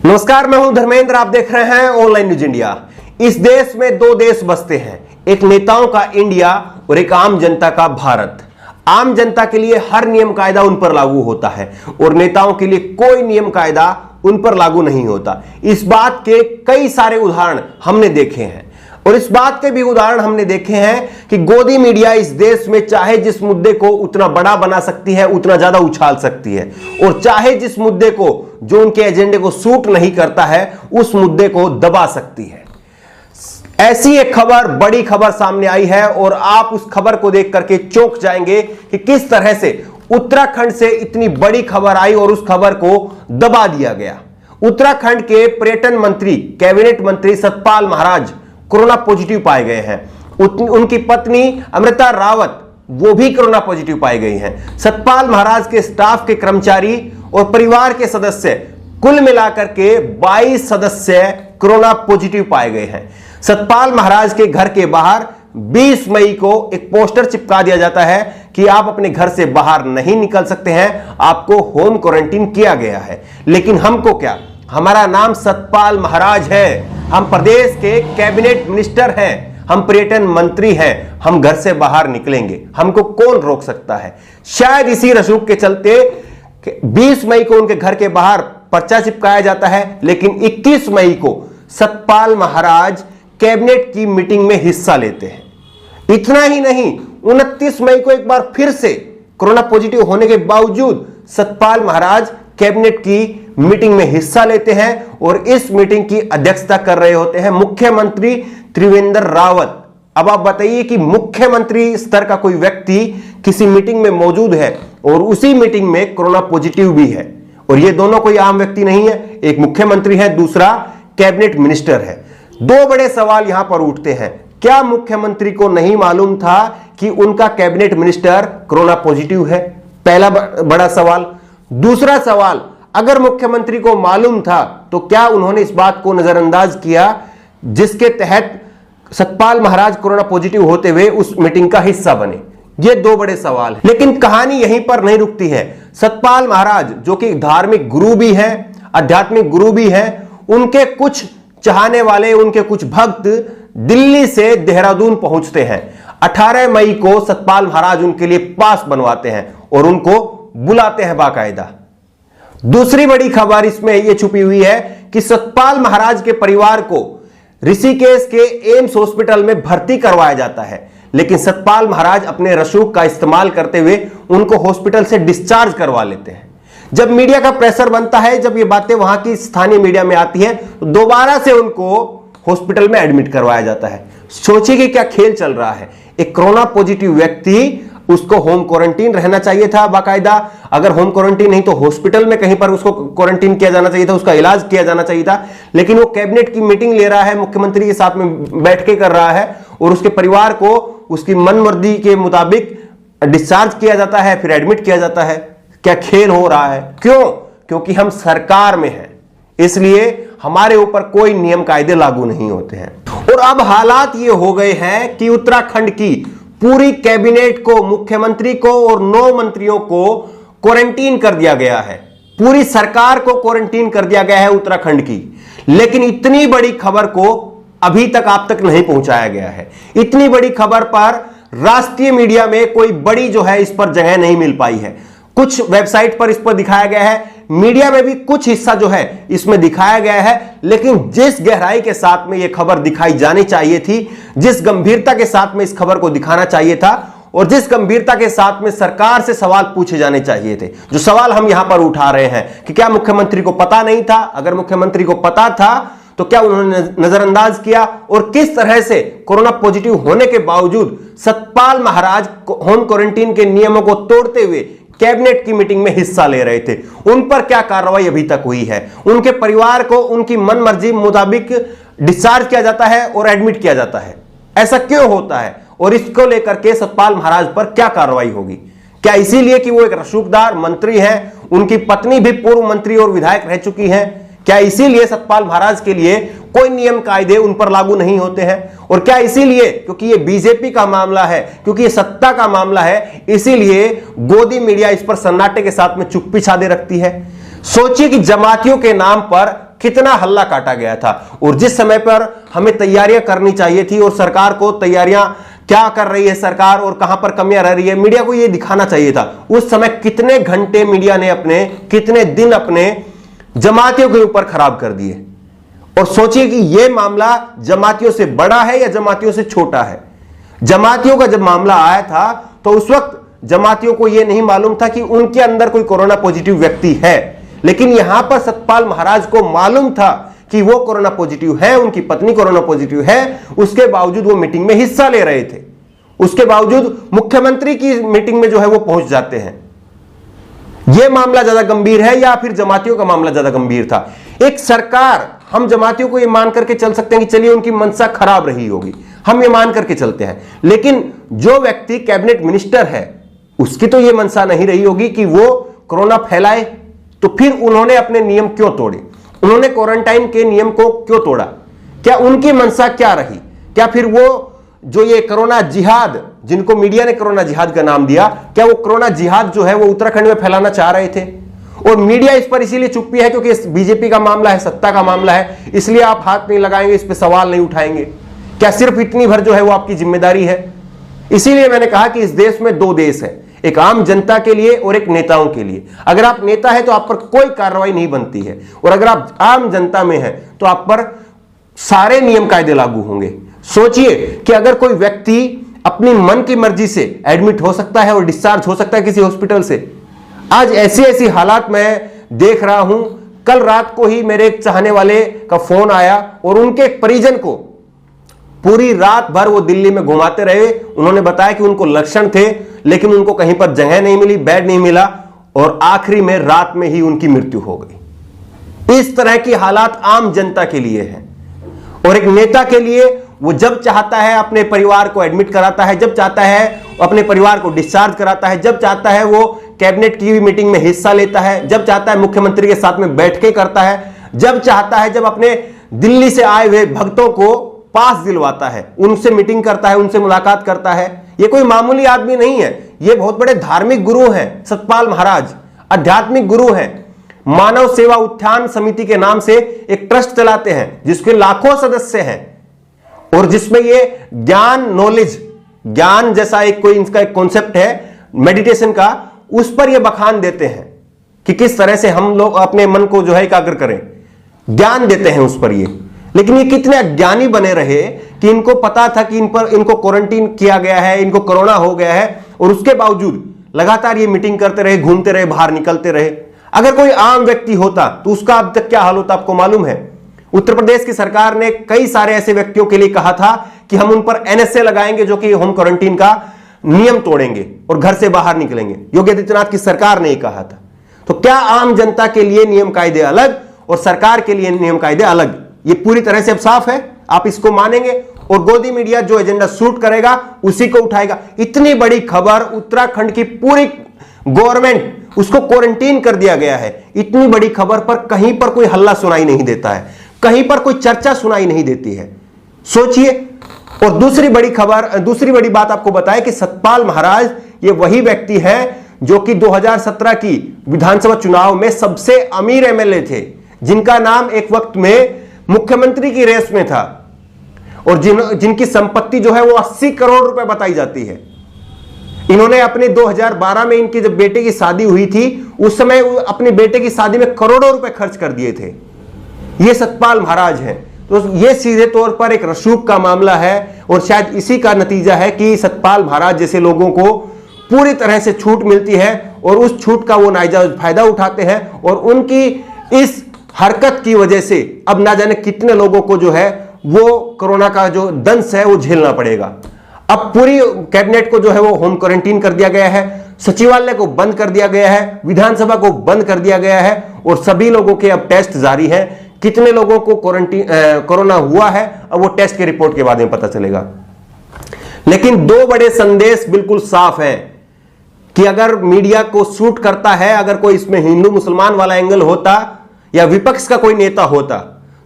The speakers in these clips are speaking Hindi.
नमस्कार, मैं हूं धर्मेंद्र। आप देख रहे हैं ऑनलाइन न्यूज इंडिया। इस देश में दो देश बसते हैं, एक नेताओं का इंडिया और एक आम जनता का भारत। आम जनता के लिए हर नियम कायदा उन पर लागू होता है और नेताओं के लिए कोई नियम कायदा उन पर लागू नहीं होता। इस बात के कई सारे उदाहरण हमने देखे हैं और इस बात के भी उदाहरण हमने देखे हैं कि गोदी मीडिया इस देश में चाहे जिस मुद्दे को उतना बड़ा बना सकती है, उतना ज्यादा उछाल सकती है और चाहे जिस मुद्दे को जो उनके एजेंडे को सूट नहीं करता है उस मुद्दे को दबा सकती है। ऐसी एक खबर, बड़ी खबर सामने आई है और आप उस खबर को देख करके चौंक जाएंगे कि किस तरह से उत्तराखंड से इतनी बड़ी खबर आई और उस खबर को दबा दिया गया। उत्तराखंड के पर्यटन मंत्री, कैबिनेट मंत्री सतपाल महाराज कोरोना पॉजिटिव पाए गए हैं। उनकी पत्नी अमृता रावत वो भी कोरोना पॉजिटिव पाई गई हैं। सतपाल महाराज के स्टाफ के कर्मचारी और परिवार के सदस्य कुल मिलाकर के 22 सदस्य कोरोना पॉजिटिव पाए गए हैं। सतपाल महाराज के घर के बाहर 20 मई को एक पोस्टर चिपका दिया जाता है कि आप अपने घर से बाहर नहीं निकल सकते हैं, आपको होम क्वारंटीन किया गया है। लेकिन हमको क्या, हमारा नाम सतपाल महाराज है, हम प्रदेश के कैबिनेट मिनिस्टर हैं, हम पर्यटन मंत्री हैं, हम घर से बाहर निकलेंगे, हमको कौन रोक सकता है। शायद इसी रसूख के चलते 20 मई को उनके घर के बाहर पर्चा चिपकाया जाता है, लेकिन 21 मई को सतपाल महाराज कैबिनेट की मीटिंग में हिस्सा लेते हैं। इतना ही नहीं, 29 मई को एक बार फिर से कोरोना पॉजिटिव होने के बावजूद सतपाल महाराज कैबिनेट की मीटिंग में हिस्सा लेते हैं और इस मीटिंग की अध्यक्षता कर रहे होते हैं मुख्यमंत्री त्रिवेंद्र रावत। अब आप बताइए कि मुख्यमंत्री स्तर का कोई व्यक्ति किसी मीटिंग में मौजूद है और उसी मीटिंग में कोरोना पॉजिटिव भी है, और ये दोनों कोई आम व्यक्ति नहीं है, एक मुख्यमंत्री है, दूसरा कैबिनेट मिनिस्टर है। दो बड़े सवाल यहां पर उठते हैं। क्या मुख्यमंत्री को नहीं मालूम था कि उनका कैबिनेट मिनिस्टर कोरोना पॉजिटिव है? पहला बड़ा सवाल। दूसरा सवाल, अगर मुख्यमंत्री को मालूम था तो क्या उन्होंने इस बात को नजरअंदाज किया जिसके तहत सतपाल महाराज कोरोना पॉजिटिव होते हुए उस मीटिंग का हिस्सा बने? ये दो बड़े सवाल हैं। लेकिन कहानी यहीं पर नहीं रुकती है। सतपाल महाराज जो कि धार्मिक गुरु भी हैं, आध्यात्मिक गुरु भी हैं, उनके कुछ चाहने वाले, उनके कुछ भक्त दिल्ली से देहरादून पहुंचते हैं। 18 मई को सतपाल महाराज उनके लिए पास बनवाते हैं और उनको बुलाते हैं बाकायदा। दूसरी बड़ी खबर इसमें यह छुपी हुई है कि सतपाल महाराज के परिवार को ऋषिकेश के एम्स हॉस्पिटल में भर्ती करवाया जाता है, लेकिन सतपाल महाराज अपने रसूख का इस्तेमाल करते हुए उनको हॉस्पिटल से डिस्चार्ज करवा लेते हैं। जब मीडिया का प्रेशर बनता है, जब ये बातें वहां की स्थानीय मीडिया में आती है, तो दोबारा से उनको हॉस्पिटल में एडमिट करवाया जाता है। सोचिए कि क्या खेल चल रहा है। एक कोरोना पॉजिटिव व्यक्ति, उसको होम क्वारंटीन रहना चाहिए था बाकायदा। अगर होम क्वारंटीन नहीं तो हॉस्पिटल में कहीं पर उसको क्वारंटीन किया जाना चाहिए था, उसका इलाज किया जाना चाहिए था। लेकिन वो कैबिनेट की मीटिंग ले रहा है, मुख्यमंत्री के साथ में बैठ के कर रहा है और उसके परिवार को उसकी मनमर्जी के मुताबिक डिस्चार्ज किया जाता है, फिर एडमिट किया जाता है। क्या खेल हो रहा है? क्यों? क्योंकि हम सरकार में हैं, इसलिए हमारे ऊपर कोई नियम कायदे लागू नहीं होते हैं। और अब हालात ये हो गए हैं कि उत्तराखंड की पूरी कैबिनेट को, मुख्यमंत्री को और 9 मंत्रियों को क्वारंटीन कर दिया गया है। पूरी सरकार को क्वारंटीन कर दिया गया है उत्तराखंड की। लेकिन इतनी बड़ी खबर को अभी तक आप तक नहीं पहुंचाया गया है। इतनी बड़ी खबर पर राष्ट्रीय मीडिया में कोई बड़ी जो है इस पर जगह नहीं मिल पाई है। कुछ वेबसाइट पर इस पर दिखाया गया है, मीडिया में भी कुछ हिस्सा जो है इसमें दिखाया गया है, लेकिन जिस गहराई के साथ में यह खबर दिखाई जानी चाहिए थी, जिस गंभीरता के साथ में इस खबर को दिखाना चाहिए था और जिस गंभीरता के साथ में सरकार से सवाल पूछे जाने चाहिए थे, जो सवाल हम यहां पर उठा रहे हैं कि क्या मुख्यमंत्री को पता नहीं था? अगर मुख्यमंत्री को पता था तो क्या उन्होंने नजरअंदाज किया? और किस तरह से कोरोना पॉजिटिव होने के बावजूद सतपाल महाराज होम क्वारंटीन के नियमों को तोड़ते हुए कैबिनेट की मीटिंग में हिस्सा ले रहे थे? उन पर क्या कार्रवाई अभी तक हुई है? उनके परिवार को उनकी मनमर्जी मुताबिक डिस्चार्ज किया जाता है और एडमिट किया जाता है। ऐसा क्यों होता है? और इसको लेकर के सतपाल महाराज पर क्या कार्रवाई होगी? क्या इसीलिए कि वो एक रसूखदार मंत्री हैं, उनकी पत्नी भी पूर्व मंत्री और विधायक रह चुकी हैं? क्या इसीलिए सतपाल महाराज के लिए कोई नियम कायदे उन पर लागू नहीं होते हैं? और क्या इसीलिए क्योंकि ये बीजेपी का मामला है, क्योंकि ये सत्ता का मामला है, इसीलिए गोदी मीडिया इस पर सन्नाटे के साथ में चुप्पी छादे रखती है? सोचिए कि जमातियों के नाम पर कितना हल्ला काटा गया था। और जिस समय पर हमें तैयारियां करनी चाहिए थी और सरकार को तैयारियां क्या कर रही है सरकार और कहां पर कमियां रह रही है, मीडिया को यह दिखाना चाहिए था। उस समय कितने घंटे मीडिया ने अपने, कितने दिन अपने जमातियों के ऊपर खराब कर दिए। और सोचिए कि यह मामला जमातियों से बड़ा है या जमातियों से छोटा है। जमातियों का जब मामला आया था तो उस वक्त जमातियों को यह नहीं मालूम था कि उनके अंदर कोई कोरोना पॉजिटिव व्यक्ति है, लेकिन यहां पर सतपाल महाराज को मालूम था कि वो कोरोना पॉजिटिव है, उनकी पत्नी कोरोना पॉजिटिव है। उसके बावजूद वो मीटिंग में हिस्सा ले रहे थे, उसके बावजूद मुख्यमंत्री की मीटिंग में जो है वो पहुंच जाते हैं। यह मामला ज्यादा गंभीर है या फिर जमातियों का मामला ज्यादा गंभीर था? एक सरकार, हम जमातियों को यह मान करके चल सकते हैं कि चलिए उनकी मंशा खराब रही होगी, हम ये मान करके चलते हैं, लेकिन जो व्यक्ति कैबिनेट मिनिस्टर है उसकी तो यह मंशा नहीं रही होगी कि वो कोरोना फैलाए। तो फिर उन्होंने अपने नियम क्यों तोड़े? उन्होंने क्वारंटाइन के नियम को क्यों तोड़ा? क्या उनकी मंशा क्या रही? क्या फिर वो जो ये कोरोना जिहाद, जिनको मीडिया ने कोरोना जिहाद का नाम दिया, क्या वो कोरोना जिहाद जो है वो उत्तराखंड में फैलाना चाह रहे थे? और मीडिया इस पर इसीलिए चुप्पी है क्योंकि बीजेपी का मामला है, सत्ता का मामला है, इसलिए आप हाथ नहीं लगाएंगे, इस पर सवाल नहीं उठाएंगे। क्या सिर्फ इतनी भर जो है वो आपकी जिम्मेदारी है? इसीलिए मैंने कहा कि इस देश में दो देश है, एक आम जनता के लिए और एक नेताओं के लिए। अगर आप नेता है तो आप पर कोई कार्रवाई नहीं बनती है, और अगर आप आम जनता में है तो आप पर सारे नियम कायदे लागू होंगे। सोचिए कि अगर कोई व्यक्ति अपनी मन की मर्जी से एडमिट हो सकता है और डिस्चार्ज हो सकता है किसी हॉस्पिटल से। आज ऐसी ऐसी हालात मैं देख रहा हूं। कल रात को ही मेरे एक चाहने वाले का फोन आया और उनके एक परिजन को पूरी रात भर वो दिल्ली में घुमाते रहे। उन्होंने बताया कि उनको लक्षण थे लेकिन उनको कहीं पर जगह नहीं मिली, बेड नहीं मिला, और आखिरी में रात में ही उनकी मृत्यु हो गई। इस तरह की हालात आम जनता के लिए है। और एक नेता के लिए, वो जब चाहता है अपने परिवार को एडमिट कराता है, जब चाहता है अपने परिवार को डिस्चार्ज कराता है, जब चाहता है वो कैबिनेट की मीटिंग में हिस्सा लेता है, जब चाहता है मुख्यमंत्री के साथ में बैठकें करता है, जब चाहता है, जब अपने दिल्ली से आए हुए भक्तों को पास दिलवाता है, उनसे मीटिंग करता है, उनसे मुलाकात करता है। ये कोई मामूली आदमी नहीं है, ये बहुत बड़े धार्मिक गुरु हैं सतपाल महाराज, आध्यात्मिक गुरु हैं। मानव सेवा उत्थान समिति के नाम से एक ट्रस्ट चलाते हैं जिसके लाखों सदस्य हैं, और जिसमें ये ज्ञान, नॉलेज, ज्ञान जैसा एक कोई इनका एक कॉन्सेप्ट है मेडिटेशन का, उस पर ये बखान देते हैं कि किस तरह से हम लोग अपने मन को जो है एकाग्र करें, ज्ञान देते हैं उस पर ये। लेकिन ये कितने अज्ञानी बने रहे कि इनको पता था कि इनको क्वारंटीन किया गया है, इनको कोरोना हो गया है, और उसके बावजूद लगातार ये मीटिंग करते रहे, घूमते रहे, बाहर निकलते रहे। अगर कोई आम व्यक्ति होता तो उसका अब तक क्या हाल होता आपको मालूम है? उत्तर प्रदेश की सरकार ने कई सारे ऐसे व्यक्तियों के लिए कहा था कि हम उन पर एनएसए लगाएंगे जो कि होम क्वारंटीन का नियम तोड़ेंगे और घर से बाहर निकलेंगे। योगी आदित्यनाथ की सरकार ने कहा था। तो क्या आम जनता के लिए नियम कायदे अलग और सरकार के लिए नियम कायदे अलग? ये पूरी तरह से अब साफ है, आप इसको मानेंगे, और गोदी मीडिया जो एजेंडा सूट करेगा उसी को उठाएगा। इतनी बड़ी खबर, उत्तराखंड की पूरी गवर्नमेंट, उसको क्वारंटीन कर दिया गया है। इतनी बड़ी खबर पर कहीं पर कोई हल्ला सुनाई नहीं देता है, कहीं पर कोई चर्चा सुनाई नहीं देती है। सोचिए। और दूसरी बड़ी खबर, दूसरी बड़ी बात आपको बताएं कि सतपाल महाराज ये वही व्यक्ति हैं जो कि 2017 की विधानसभा चुनाव में सबसे अमीर एमएलए थे, जिनका नाम एक वक्त में मुख्यमंत्री की रेस में था, और जिनकी संपत्ति जो है वो 80 करोड़ रुपए बताई जाती है। इन्होंने अपने 2012 में इनकी जब बेटे की शादी हुई थी, उस समय अपने बेटे की शादी में करोड़ों रुपए खर्च कर दिए थे। ये सतपाल महाराज हैं। तो ये सीधे तौर पर एक रसूख का मामला है, और शायद इसी का नतीजा है कि सतपाल महाराज जैसे लोगों को पूरी तरह से छूट मिलती है, और उस छूट का वो नाजायज फायदा उठाते हैं, और उनकी इस हरकत की वजह से अब ना जाने कितने लोगों को जो है वो कोरोना का जो दंश है वो झेलना पड़ेगा। अब पूरी कैबिनेट को जो है वो होम क्वारंटीन कर दिया गया है, सचिवालय को बंद कर दिया गया है, विधानसभा को बंद कर दिया गया है, और सभी लोगों के अब टेस्ट जारी हैं। कितने लोगों को कोरोना हुआ है अब वो टेस्ट की रिपोर्ट के बाद में पता चलेगा। लेकिन दो बड़े संदेश बिल्कुल साफ हैं कि अगर मीडिया को सूट करता है, अगर कोई इसमें हिंदू मुसलमान वाला एंगल होता या विपक्ष का कोई नेता होता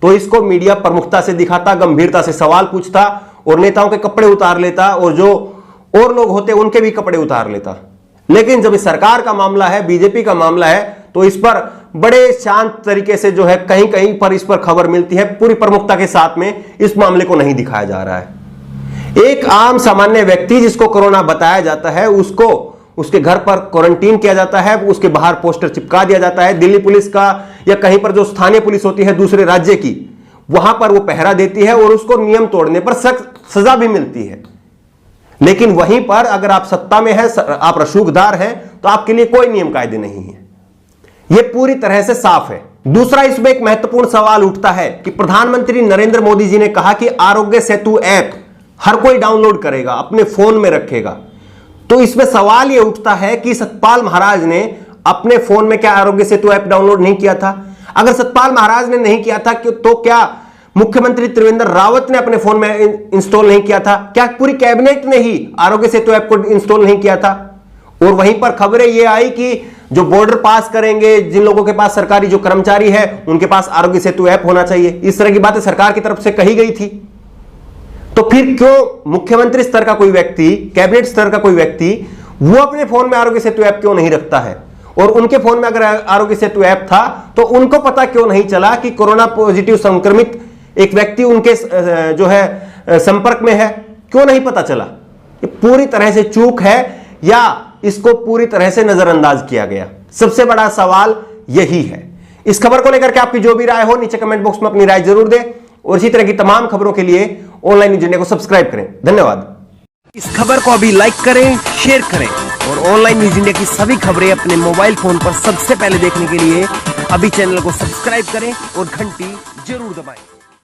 तो इसको मीडिया प्रमुखता से दिखाता, गंभीरता से सवाल पूछता, और नेताओं के कपड़े उतार लेता, और जो और लोग होते उनके भी कपड़े उतार लेता। लेकिन जब इस सरकार का मामला है, बीजेपी का मामला है, तो इस पर बड़े शांत तरीके से जो है कहीं कहीं पर इस पर खबर मिलती है, पूरी प्रमुखता के साथ में इस मामले को नहीं दिखाया जा रहा है। एक आम सामान्य व्यक्ति जिसको कोरोना बताया जाता है, उसको उसके घर पर क्वारंटीन किया जाता है, उसके बाहर पोस्टर चिपका दिया जाता है। दिल्ली पुलिस का या कहीं पर जो स्थानीय पुलिस होती है दूसरे राज्य की, वहां पर वो पहरा देती है और उसको नियम तोड़ने पर सख्त सजा भी मिलती है। लेकिन वहीं पर अगर आप सत्ता में हैं, आप रसूखदार हैं, तो आपके लिए कोई नियम कायदे नहीं है। यह पूरी तरह से साफ है। दूसरा, इसमें एक महत्वपूर्ण सवाल उठता है कि प्रधानमंत्री नरेंद्र मोदी जी ने कहा कि आरोग्य सेतु ऐप हर कोई डाउनलोड करेगा, अपने फोन में रखेगा। तो इसमें सवाल यह उठता है कि सतपाल महाराज ने अपने फोन में क्या आरोग्य सेतु ऐप डाउनलोड नहीं किया था? अगर सतपाल महाराज ने नहीं किया था तो क्या मुख्यमंत्री त्रिवेंद्र रावत ने अपने फोन में इंस्टॉल नहीं किया था? क्या पूरी कैबिनेट ने ही आरोग्य सेतु ऐप को इंस्टॉल नहीं किया था? और वहीं पर खबरें यह आई कि जो बॉर्डर पास करेंगे, जिन लोगों के पास सरकारी जो कर्मचारी है, उनके पास आरोग्य सेतु ऐप होना चाहिए। इस तरह की बातें सरकार की तरफ से कही गई थी। तो फिर क्यों मुख्यमंत्री स्तर का कोई व्यक्ति, कैबिनेट स्तर का कोई व्यक्ति, वो अपने फोन में आरोग्य सेतु ऐप क्यों नहीं रखता है? और उनके फोन में अगर आरोग्य सेतु ऐप था तो उनको पता क्यों नहीं चला कि कोरोना पॉजिटिव संक्रमित एक व्यक्ति उनके जो है संपर्क में है? क्यों नहीं पता चला? ये पूरी तरह से चूक है या इसको पूरी तरह से नजरअंदाज किया गया? सबसे बड़ा सवाल यही है। इस खबर को लेकर के आपकी जो भी राय हो नीचे कमेंट बॉक्स में अपनी राय जरूर दें और इसी तरह की तमाम खबरों के लिए ऑनलाइन न्यूज इंडिया को सब्सक्राइब करें। धन्यवाद। इस खबर को अभी लाइक करें, शेयर करें और ऑनलाइन न्यूज इंडिया की सभी खबरें अपने मोबाइल फोन पर सबसे पहले देखने के लिए अभी चैनल को सब्सक्राइब करें और घंटी जरूर दबाएं।